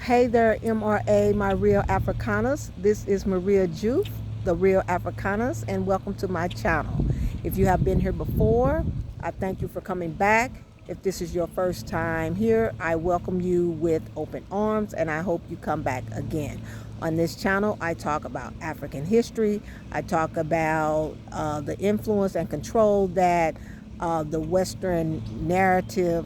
Hey there, MRA, my Real Africanists. This is Marie Ya Jouf, the Real Africanist, and welcome to my channel. If you have been here before, I thank you for coming back. If this is your first time here, I welcome you with open arms, and I hope you come back again. On this channel, I talk about African history. I talk about the influence and control that the Western narrative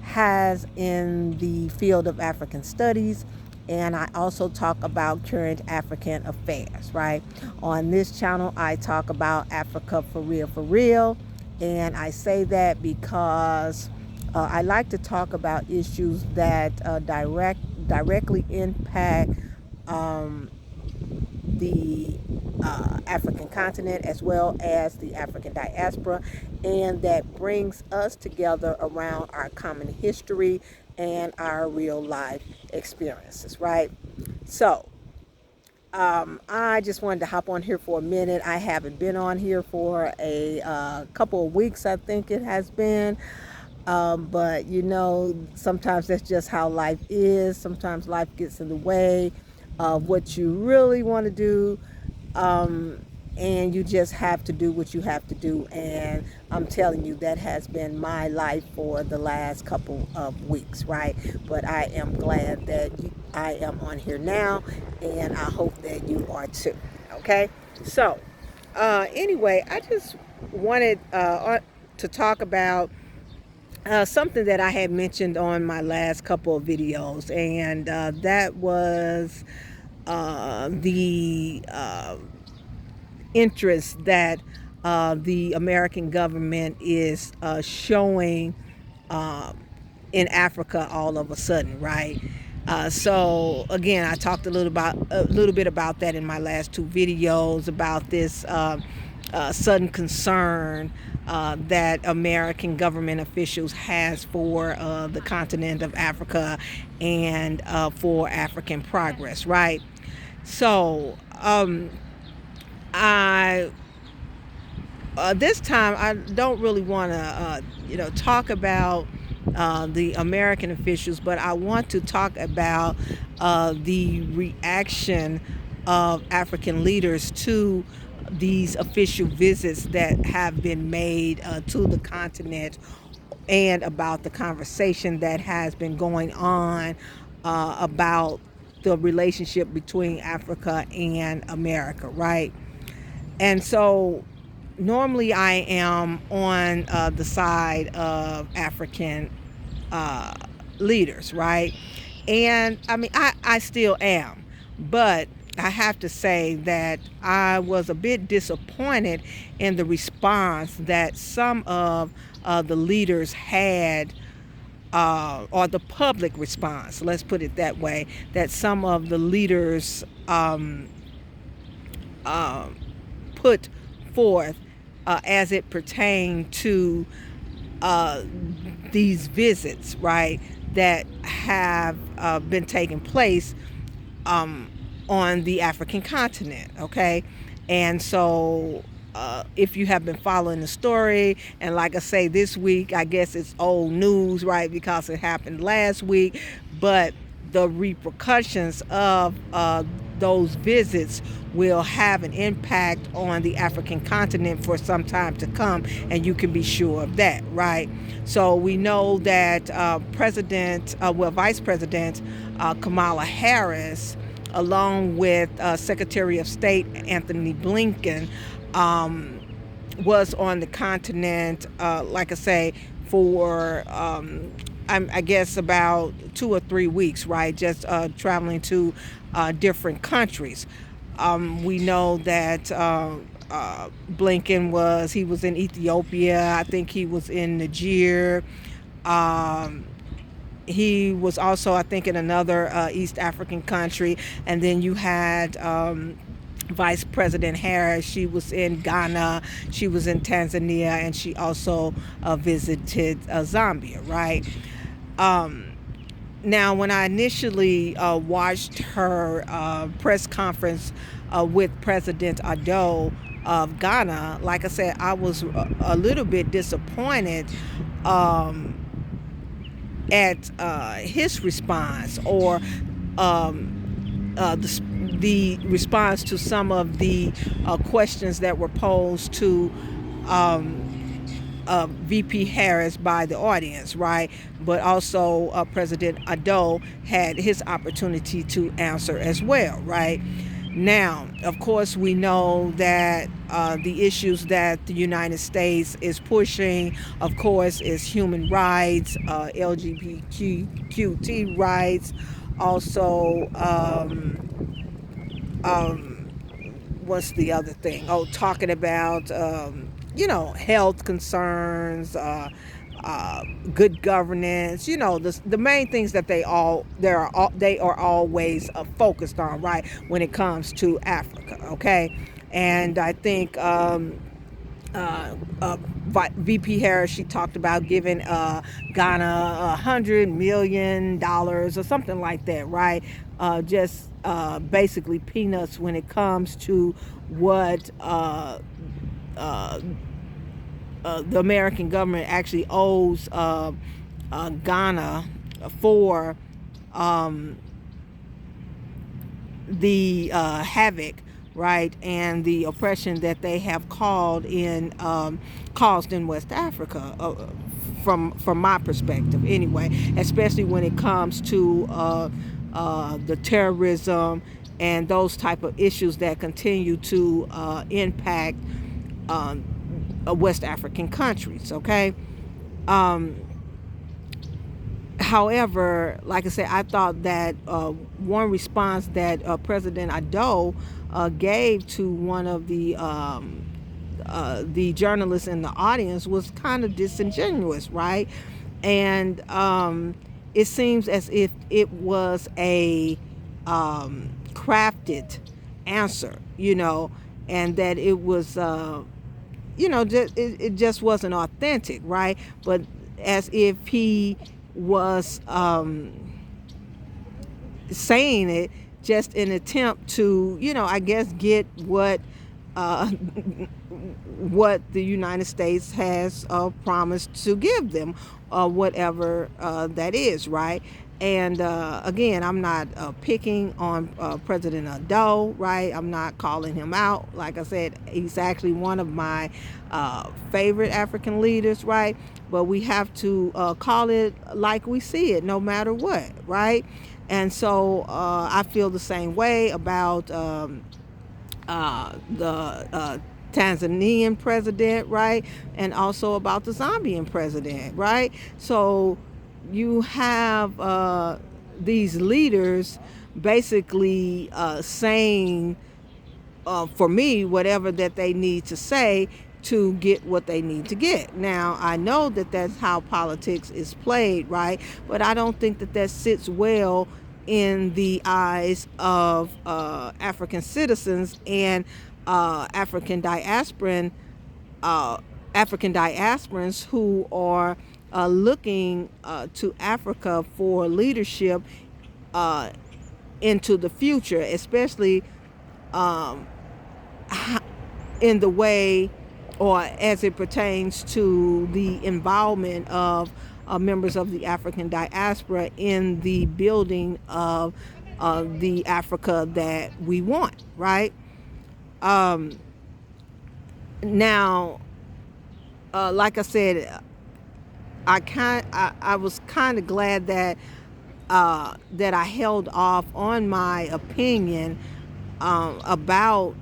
has in the field of African studies, and I also talk about current African affairs, right? On this channel, I talk about Africa for real, and I say that because I like to talk about issues that directly impact the African continent as well as the African diaspora, and that brings us together around our common history and our real life experiences, right? So I just wanted to hop on here for a minute. I haven't been on here for a couple of weeks, I think it has been. But you know, sometimes that's just how life is. Sometimes life gets in the way of what you really want to do, and you just have to do what you have to do. And I'm telling you, that has been my life for the last couple of weeks, right? But I am glad that I am on here now, and I hope that you are too. Okay, so anyway, I just wanted to talk about something that I had mentioned on my last couple of videos, and that was the interest that the American government is showing in Africa all of a sudden, right? So again, I talked a little bit about that in my last two videos, about this sudden concern that American government officials has for the continent of Africa and for African progress, right? So I this time I don't really want to talk about the American officials, but I want to talk about the reaction of African leaders to these official visits that have been made to the continent, and about the conversation that has been going on about the relationship between Africa and America, right? And so normally I am on the side of African leaders, right? And I mean, I still am, but I have to say that I was a bit disappointed in the response that some of the leaders had, or the public response, let's put it that way, that some of the leaders put forth as it pertained to these visits, right, that have been taking place on the African continent, okay? And so if you have been following the story, and like I say, this week, I guess it's old news, right, because it happened last week, but the repercussions of those visits will have an impact on the African continent for some time to come, and you can be sure of that, right? So we know that Vice President Kamala Harris, along with Secretary of State Anthony Blinken, was on the continent, like I say, for I guess about 2 or 3 weeks, right? Just traveling to different countries. We know that Blinken was in Ethiopia. I think he was in Niger. He was also, I think, in another East African country. And then you had Vice President Harris. She was in Ghana, she was in Tanzania, and she also visited Zambia, right? Now, when I initially watched her press conference with President Addo of Ghana, like I said, I was a little bit disappointed at his response, or the response to some of the questions that were posed to VP Harris by the audience, right? But also President Ado had his opportunity to answer as well, right? Now, of course, we know that the issues that the United States is pushing, of course, is human rights, LGBTQT rights, also, what's the other thing? Oh, talking about, health concerns, good governance, the main things that they are always focused on, right, when it comes to Africa, okay? And I think uh, uh, VP Harris, she talked about giving Ghana $100 million or something like that, right? Just basically peanuts when it comes to what the American government actually owes Ghana for um, the havoc, right, and the oppression that they have caused in West Africa, from my perspective, anyway. Especially when it comes to the terrorism and those type of issues that continue to impact um, West African countries. Okay. Um, However, like I said, I thought that one response that President Ado gave to one of the journalists in the audience was kind of disingenuous, right? And it seems as if it was a crafted answer, and that it was it just wasn't authentic, right? But as if he was saying it just in an attempt to, I guess, get uh, what the United States has promised to give them, whatever that is, right? And again, I'm not picking on President Ado, right? I'm not calling him out. Like I said, he's actually one of my favorite African leaders, right? But we have to call it like we see it, no matter what, right? And so I feel the same way about the Tanzanian president, right? And also about the Zambian president, right? So you have these leaders basically saying, for me, whatever that they need to say to get what they need to get. Now, I know that that's how politics is played, right? But I don't think that that sits well in the eyes of African citizens and African diasporan African diasporans who are looking to Africa for leadership uh, into the future, especially um, in the way or as it pertains to the involvement of members of the African diaspora in the building of the Africa that we want, right? Um, Now, like I said, I was kind of glad that that I held off on my opinion about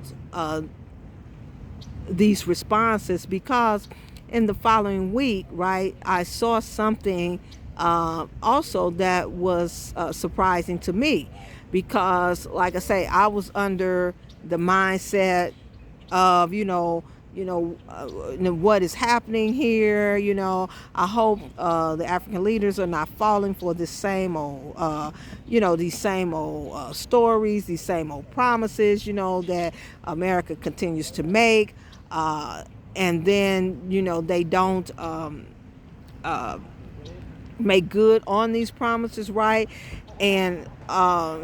these responses, because in the following week, right, I saw something also that was surprising to me, because, like I say, I was under the mindset of, what is happening here. I hope the African leaders are not falling for this same old, these same old stories, these same old promises, that America continues to make. And then, they don't make good on these promises, right? And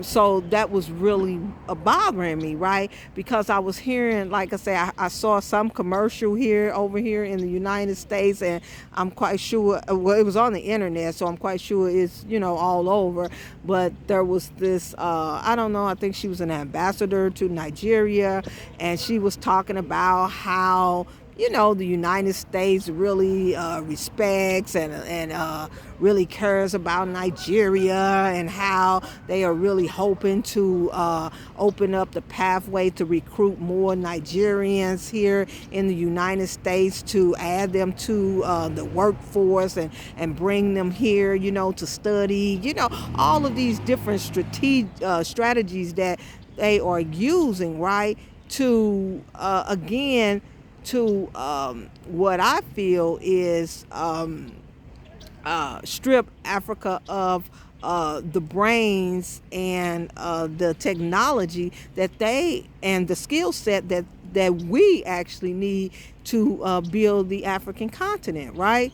so that was really bothering me, right? Because I was hearing, like I say, I saw some commercial here over here in the United States, and I'm quite sure, well, it was on the internet, so I'm quite sure it's, all over. But there was this, I don't know, I think she was an ambassador to Nigeria, and she was talking about how the United States really respects and really cares about Nigeria, and how they are really hoping to open up the pathway to recruit more Nigerians here in the United States, to add them to the workforce, and bring them here, to study, all of these different strategies that they are using, right, to again, to what I feel is strip Africa of the brains and the technology that they, and the skill set that we actually need to build the African continent, right?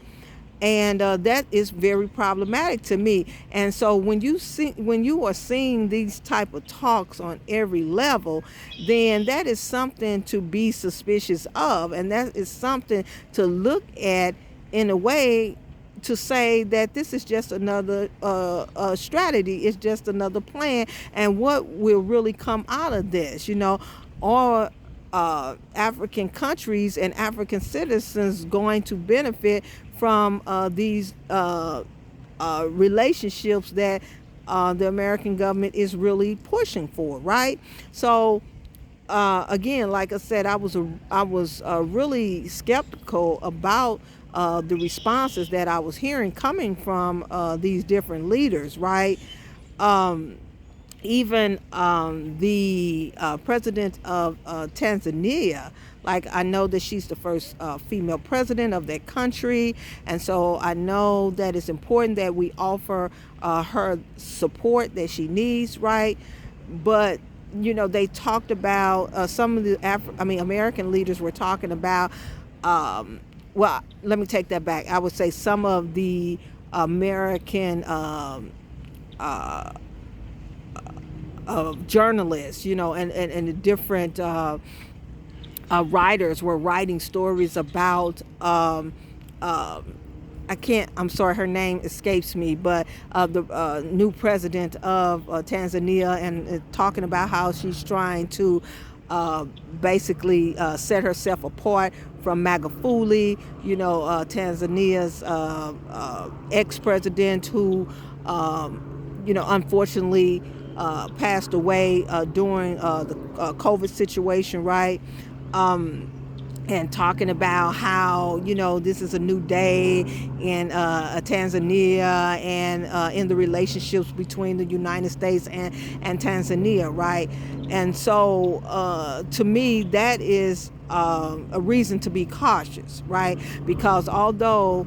And that is very problematic to me. And so when you are seeing these type of talks on every level, then that is something to be suspicious of, and that is something to look at in a way to say that this is just another strategy. It's just another plan, and what will really come out of this, all African countries and African citizens going to benefit from these relationships that the American government is really pushing for, right? So again, like I said, I was really skeptical about the responses that I was hearing coming from these different leaders, right? Even the president of Tanzania, like, I know that she's the first female president of that country, and so I know that it's important that we offer her support that she needs, right? But they talked about some of the American leaders were talking about. Well, let me take that back. I would say some of the American journalists, and the different writers were writing stories about I'm sorry, her name escapes me, but the new president of Tanzania, and talking about how she's trying to basically set herself apart from Magufuli, Tanzania's ex-president, who unfortunately passed away during the COVID situation, right? And talking about how, this is a new day in Tanzania, and in the relationships between the United States and Tanzania, right? And so to me, that is a reason to be cautious, right? Because although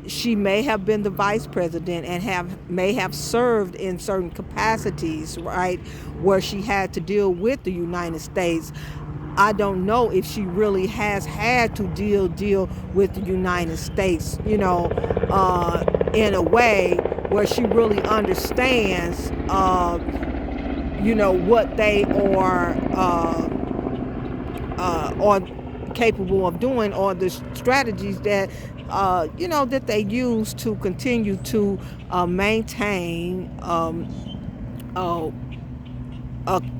she may have been the vice president and may have served in certain capacities, right, where she had to deal with the United States, I don't know if she really has had to deal with the United States, in a way where she really understands, what they are capable of doing, or the strategies that, that they use to continue to maintain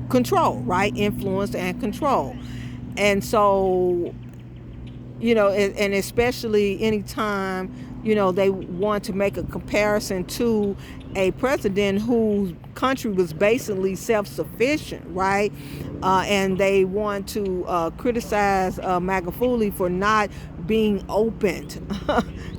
control, right? Influence and control. And so, and especially anytime, they want to make a comparison to a president whose country was basically self-sufficient, right? And they want to criticize Magufuli for not being opened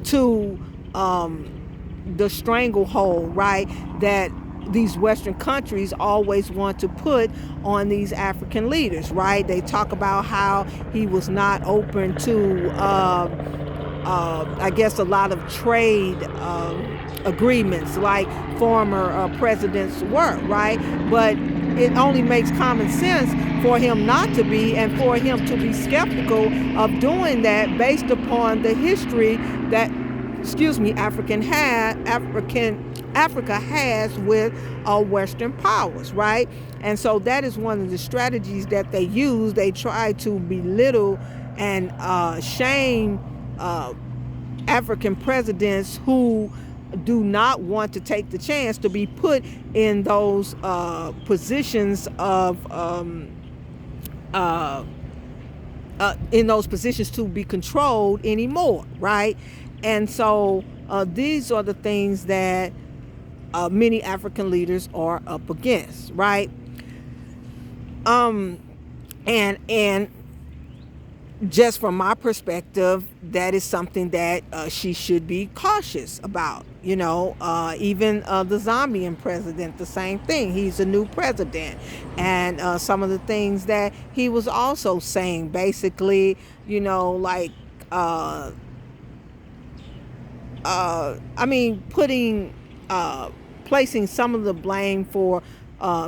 to the stranglehold, right, that these Western countries always want to put on these African leaders, right? They talk about how he was not open to, I guess, a lot of trade agreements like former presidents were, right? But it only makes common sense for him not to be, and for him to be skeptical of doing that based upon the history that Africa has with Western powers, right? And so that is one of the strategies that they use. They try to belittle and shame African presidents who do not want to take the chance to be put in those positions of in those positions to be controlled anymore, right? And so these are the things that many African leaders are up against, right? And just from my perspective, that is something that she should be cautious about. Even the Zambian president, the same thing. He's a new president. And some of the things that he was also saying, basically, like, placing some of the blame for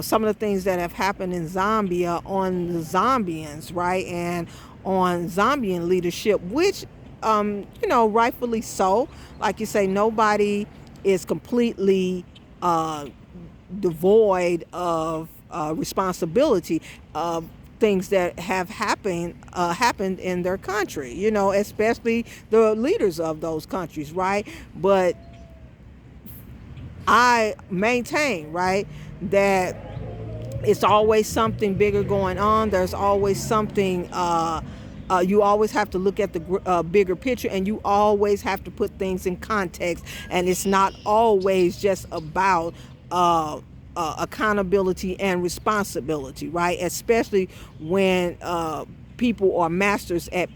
some of the things that have happened in Zambia on the Zambians, right? And on Zambian leadership, which, rightfully so. Like you say, nobody is completely devoid of responsibility of things that have happened in their country, especially the leaders of those countries, right? But I maintain, right, that it's always something bigger going on. There's always something, you always have to look at the bigger picture, and you always have to put things in context. And it's not always just about accountability and responsibility, right? Especially when people are masters at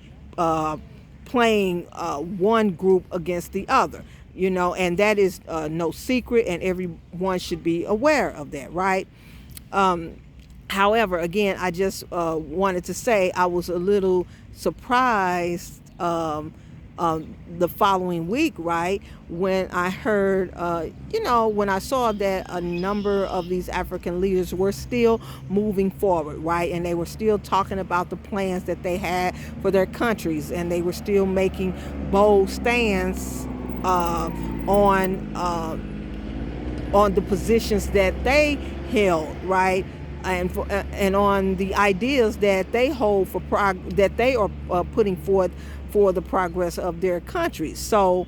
playing one group against the other, and that is no secret, and everyone should be aware of that, right? However, again, I just wanted to say I was a little surprised the following week, right, when I heard, when I saw that a number of these African leaders were still moving forward, right, and they were still talking about the plans that they had for their countries, and they were still making bold stands on the positions that they held, right, and on the ideas that they hold that they are putting forth for the progress of their countries. So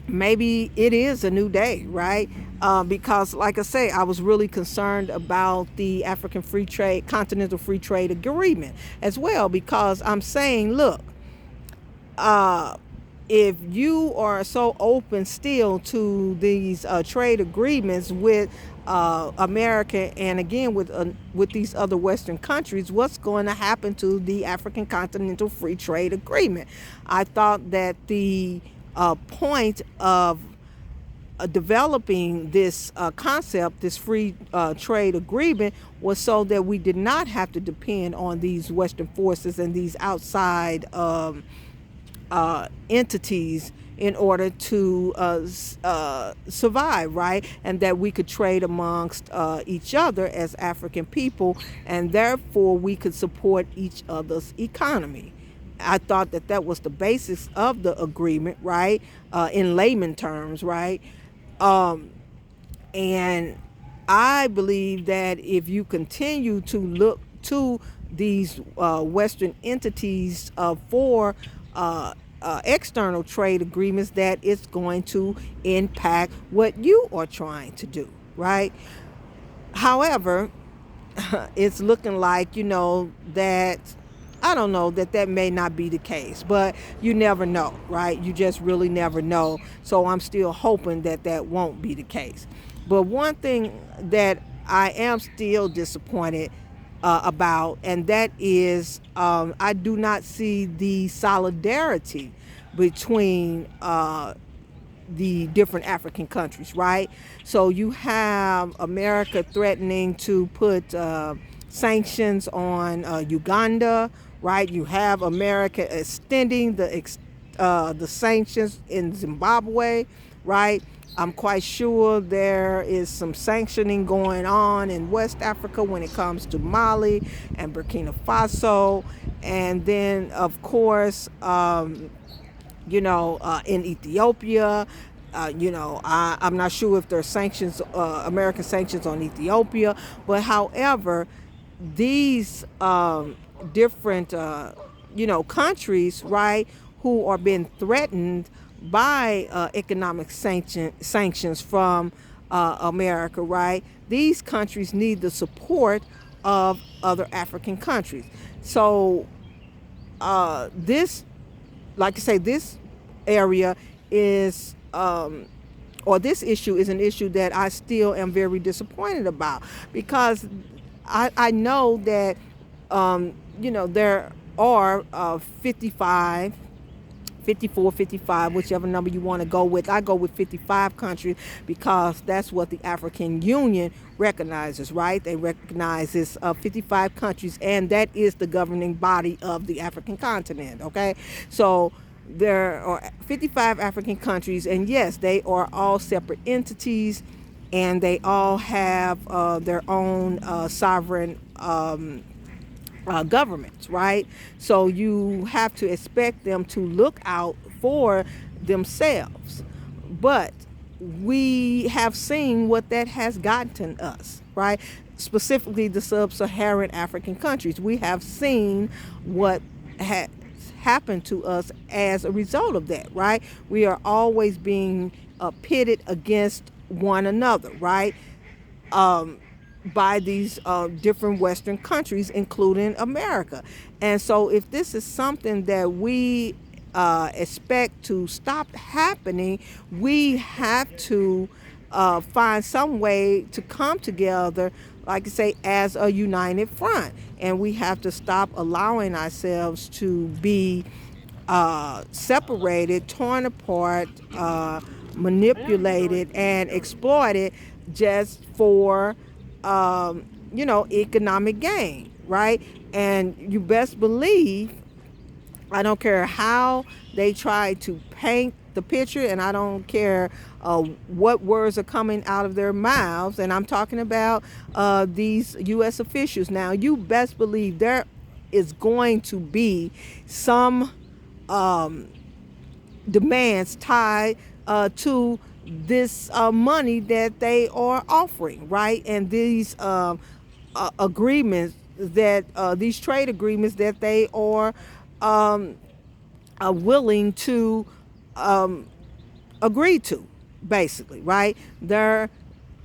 maybe it is a new day, right? Because, like I say, I was really concerned about the Continental Free Trade Agreement as well, because I'm saying, look, if you are so open still to these trade agreements with America, and again with these other Western countries, what's going to happen to the African Continental Free Trade Agreement? I thought that the point of developing this concept, this free trade agreement, was so that we did not have to depend on these Western forces and these outside entities in order to survive, right? And that we could trade amongst each other as African people, and therefore we could support each other's economy. I thought that was the basis of the agreement, right? In layman terms, right? And I believe that if you continue to look to these Western entities for external trade agreements, that it's going to impact what you are trying to do, right? However, it's looking like, that I don't know, that may not be the case, but you never know, right? You just really never know. So I'm still hoping that won't be the case. But one thing that I am still disappointed about, and that is I do not see the solidarity between the different African countries, right? So you have America threatening to put sanctions on Uganda, right? You have America extending the sanctions in Zimbabwe, right? I'm quite sure there is some sanctioning going on in West Africa when it comes to Mali and Burkina Faso. And then, of course, in Ethiopia. I'm not sure if there are sanctions, American sanctions on Ethiopia, but however, these different, countries, right, who are being threatened by economic sanctions from America, right? These countries need the support of other African countries. So this, like I say, this area is, or this issue is an issue that I still am very disappointed about, because I know that, there are 55, 54, 55, whichever number you want to go with. I go with 55 countries because that's what the African Union recognizes, right? They recognize this 55 countries, and that is the governing body of the African continent, okay? So there are 55 African countries, and yes, they are all separate entities, and they all have their own sovereign governments, right? So you have to expect them to look out for themselves. But we have seen what that has gotten us, right? Specifically the sub-Saharan African countries. We have seen what has happened to us as a result of that, right? We are always being pitted against one another, right? By these different Western countries, including America. And so if this is something that we expect to stop happening, we have to find some way to come together, like I say, as a united front. And we have to stop allowing ourselves to be separated, torn apart, manipulated, and exploited just for economic gain, right? And you best believe, I don't care how they try to paint the picture, and I don't care what words are coming out of their mouths, and I'm talking about these U.S. officials. Now, you best believe there is going to be some demands tied to this money that they are offering, right? And these agreements that these trade agreements that they are willing to agree to, basically, right? There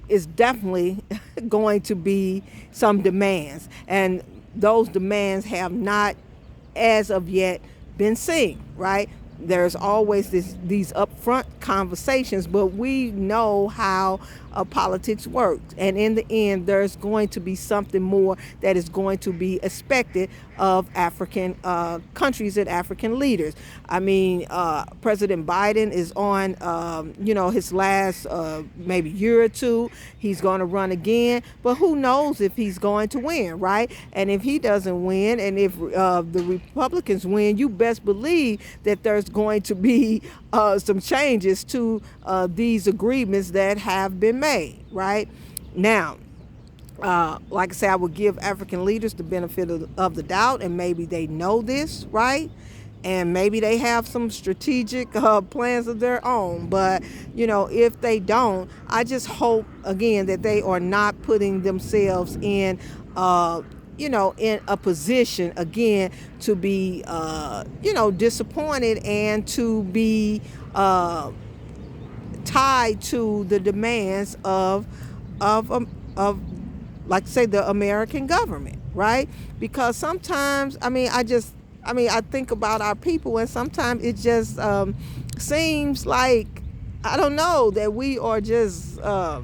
is definitely going to be some demands, and those demands have not, as of yet, been seen, right? There's always these upfront conversations, but we know how politics works. And in the end, there's going to be something more that is going to be expected of African countries and African leaders. I mean, President Biden is on, his last maybe year or two. He's going to run again, but who knows if he's going to win, right? And if he doesn't win, and if the Republicans win, you best believe that there's going to be some changes to these agreements that have been made, right? Now, like I say, I would give African leaders the benefit of the doubt, and maybe they know this, right? And maybe they have some strategic plans of their own. But, if they don't, I just hope, again, that they are not putting themselves in in a position, again, to be, disappointed and to be tied to the demands of like say the American government, right? Because sometimes, I think about our people, and sometimes it just seems like, I don't know, that we are just I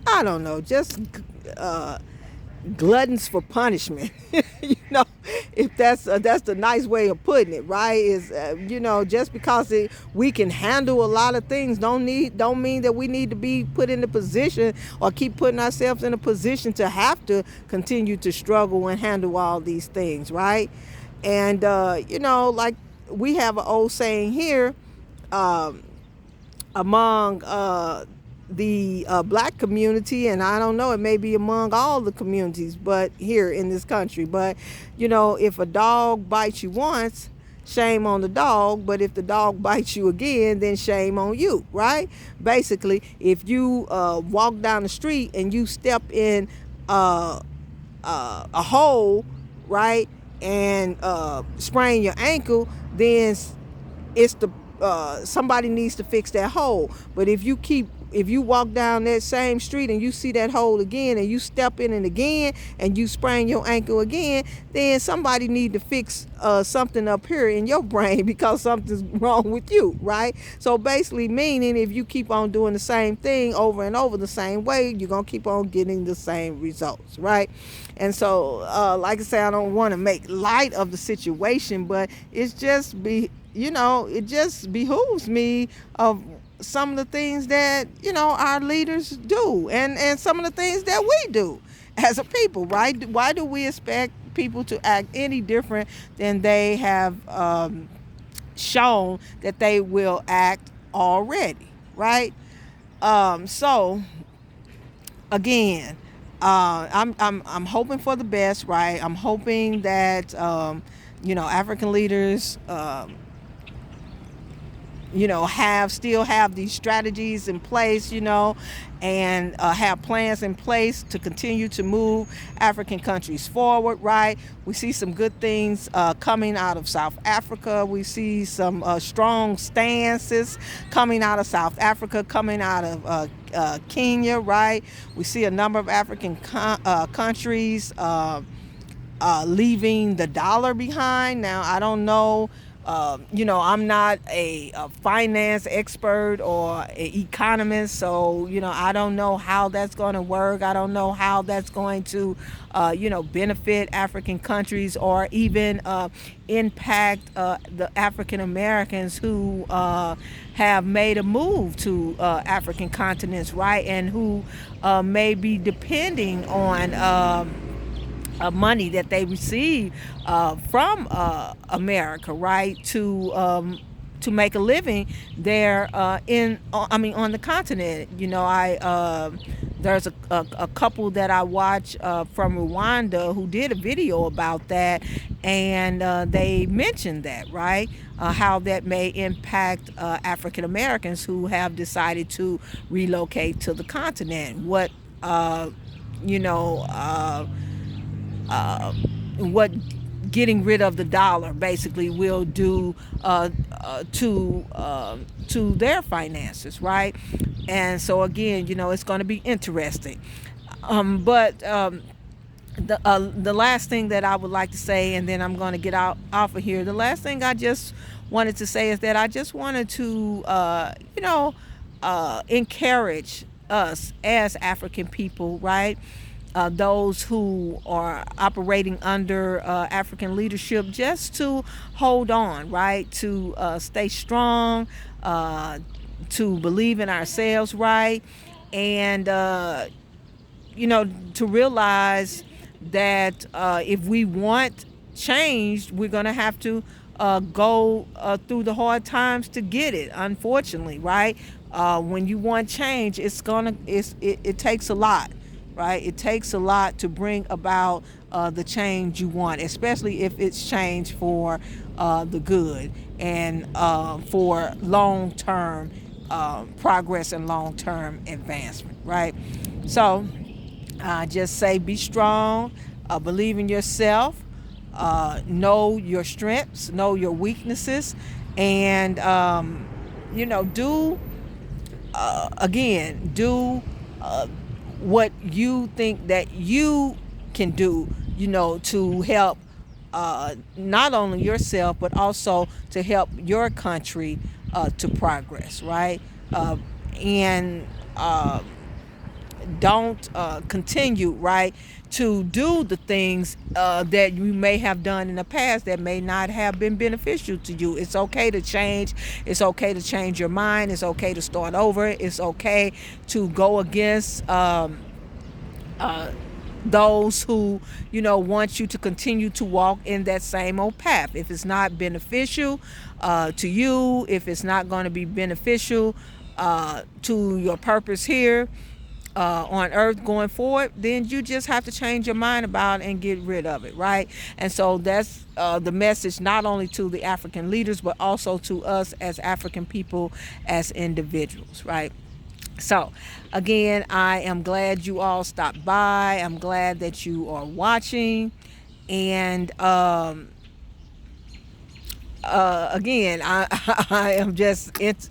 don't know, just gluttons for punishment. If that's the nice way of putting it, right? Is just because we can handle a lot of things don't mean that we need to be put in a position or keep putting ourselves in a position to have to continue to struggle and handle all these things, right? And like we have an old saying here, among the black community, and I don't know, it may be among all the communities, but here in this country, but if a dog bites you once, shame on the dog, but if the dog bites you again, then shame on you, right? Basically, if you walk down the street and you step in uh, a hole, right, and sprain your ankle, then it's the somebody needs to fix that hole. But if you walk down that same street and you see that hole again and you step in it again and you sprain your ankle again, then somebody need to fix something up here in your brain because something's wrong with you, right? So basically meaning if you keep on doing the same thing over and over the same way, you're going to keep on getting the same results, right? And so like I say, I don't want to make light of the situation, but it's just it just behooves me of some of the things that our leaders do, and some of the things that we do as a people, right? Why do we expect people to act any different than they have shown that they will act already, right? So again, I'm hoping for the best, right? I'm hoping that African leaders still have these strategies in place, and have plans in place to continue to move African countries forward, right? We see some good things coming out of South Africa. We see some strong stances coming out of South Africa, coming out of Kenya, right? We see a number of African countries leaving the dollar behind. Now, I don't know. I'm not a finance expert or an economist, so I don't know how that's going to work. I don't know how that's going to benefit African countries or even impact the African Americans who have made a move to African continents, right, and who may be depending on money that they receive from America, right, to make a living there on the continent. There's a couple that I watch from Rwanda who did a video about that, and they mentioned that, right, how that may impact African Americans who have decided to relocate to the continent. What what getting rid of the dollar basically will do to their finances, right? And so again, it's going to be interesting. But the last thing that I would like to say, and then I'm going to get off of here. The last thing I just wanted to say is that I just wanted to encourage us as African people, right? Those who are operating under African leadership, just to hold on, right? To stay strong, to believe in ourselves, right? And, to realize that if we want change, we're going to have to go through the hard times to get it, unfortunately, right? When you want change, it takes a lot. Right? It takes a lot to bring about the change you want, especially if it's change for the good and for long-term progress and long-term advancement, right? So just say be strong, believe in yourself, know your strengths, know your weaknesses, and do what you think that you can do, to help not only yourself, but also to help your country to progress, right? And don't continue, right, to do the things that you may have done in the past that may not have been beneficial to you. It's okay to change. It's okay to change your mind. It's okay to start over. It's okay to go against those who want you to continue to walk in that same old path. If it's not beneficial to you, if it's not going to be beneficial to your purpose here, on earth going forward, then you just have to change your mind about it and get rid of it, right? And so that's the message, not only to the African leaders, but also to us as African people, as individuals, right? So again, I am glad you all stopped by. I'm glad that you are watching. And again, I am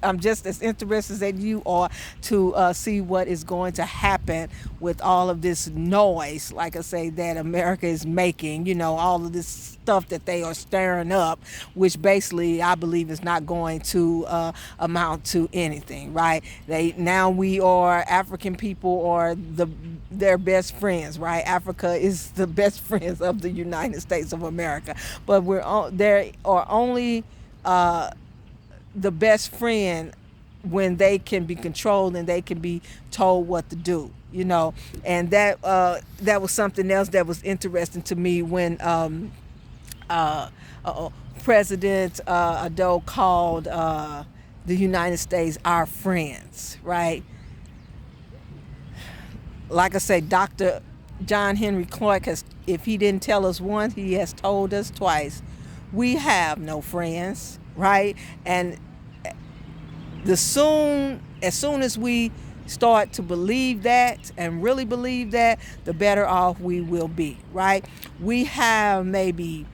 I'm just as interested as you are to see what is going to happen with all of this noise, like I say, that America is making. All of this stuff that they are stirring up, which basically I believe is not going to amount to anything, right? We are African people, or their best friends, right? Africa is the best friends of the United States of America, but there are only the best friend when they can be controlled and they can be told what to do, and that was something else that was interesting to me when President Ado called the United States our friends, right? Like I say, Dr. John Henry Clark if he didn't tell us once, he has told us twice. We have no friends, right? And as soon as we start to believe that and really believe that, the better off we will be, right? We have maybe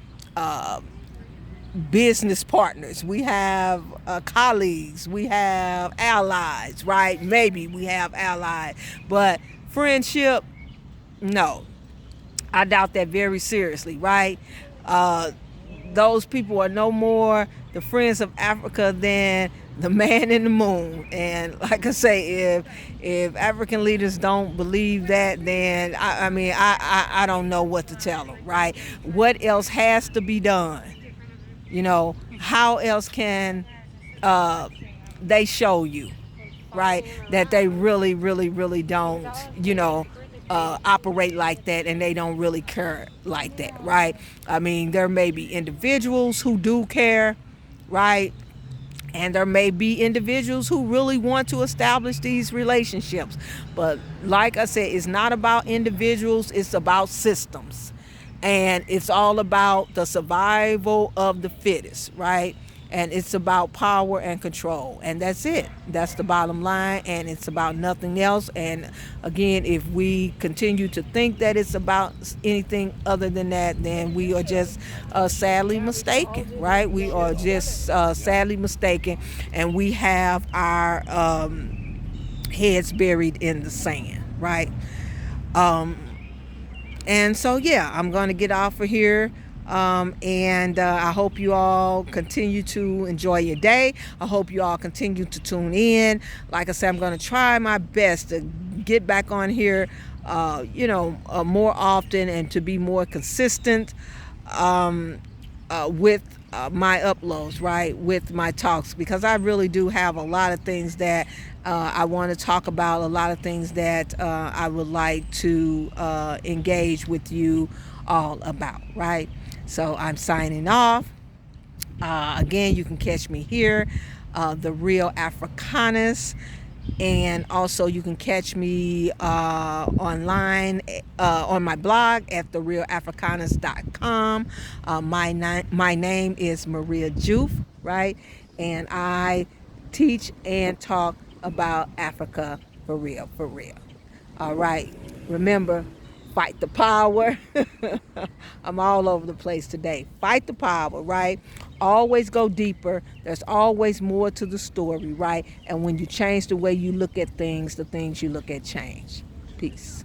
business partners, we have colleagues, we have allies, right? Maybe we have allies, but friendship, no. I doubt that very seriously, right? Those people are no more the friends of Africa than the man in the moon. And like I say, if African leaders don't believe that, then I don't know what to tell them, right? What else has to be done? How else can they show you, right, that they really, really, really don't, operate like that, and they don't really care like that, right? There may be individuals who do care, right? And there may be individuals who really want to establish these relationships. But like I said, it's not about individuals, it's about systems. And it's all about the survival of the fittest, right? And it's about power and control. And that's it. That's the bottom line. And it's about nothing else. And again, if we continue to think that it's about anything other than that, then we are just sadly mistaken, right? We are just sadly mistaken. And we have our heads buried in the sand, right? And so, yeah, I'm going to get off of here. And I hope you all continue to enjoy your day. I hope you all continue to tune in. Like I said, I'm going to try my best to get back on here, more often, and to be more consistent with my uploads, right, with my talks, because I really do have a lot of things that I want to talk about, a lot of things that I would like to engage with you all about, right? So I'm signing off. Again, you can catch me here, the Real Africanist, and also you can catch me online on my blog at therealafricanist.com. My name is Marie Ya Jouf, right? And I teach and talk about Africa for real, for real. All right. Remember, fight the power. I'm all over the place today. Fight the power, right? Always go deeper. There's always more to the story, right? And when you change the way you look at things, the things you look at change. Peace.